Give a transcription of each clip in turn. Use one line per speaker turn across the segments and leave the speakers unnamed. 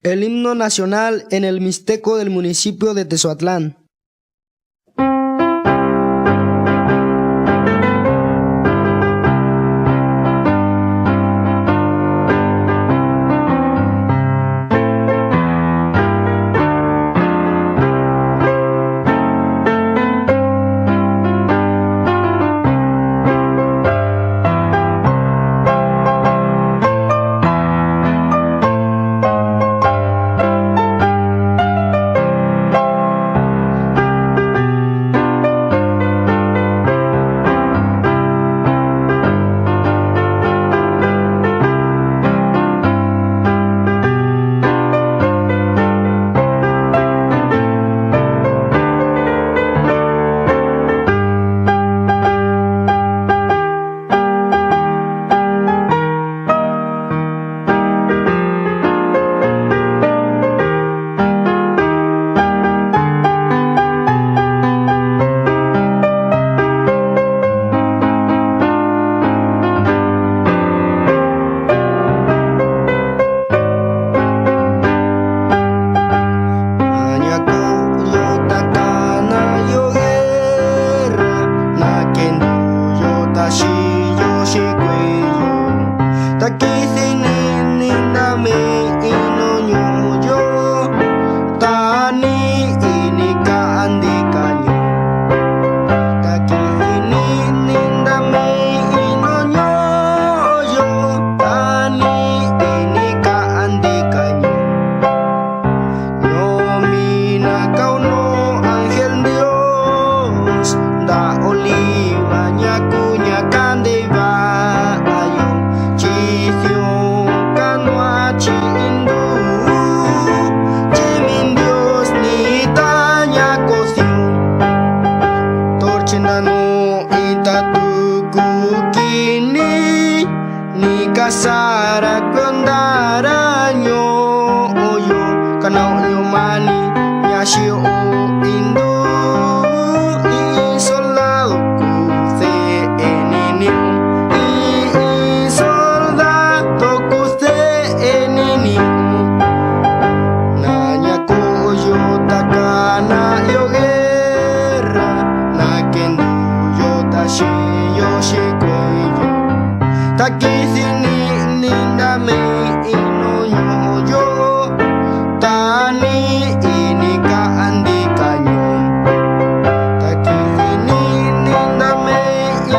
El himno nacional en el Mixteco del municipio de Tezoatlán.
Kasara kondara nyo oyo kanau nyo mani nyashi o indu i soldado kuze enini i soldado kuze enini nanya koyo takana yo guerra na kendu yo tashi yo shikuyo takisi me ino yo tani ini ka andi kanyo takini ninda me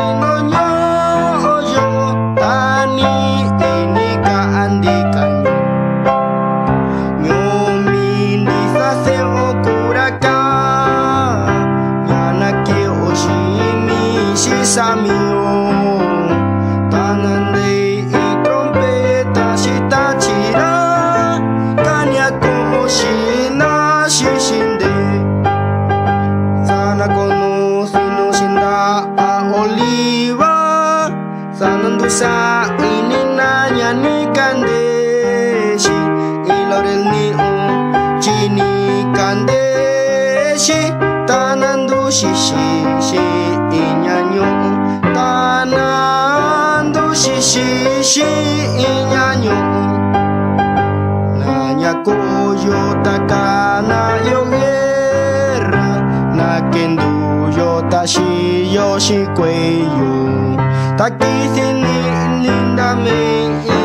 ino yo tani ini ka andi kanyo nyomi ni sase okuraka yana ke oshimi shisamio sa ini nanya ni kandeshi ilorel ni chini kandeshi tanandu shishi inyanyo tanandu shishi inyanyo nanya koyo takana yo guerra na kendo yo tashi yo shikweyo takisi ninda me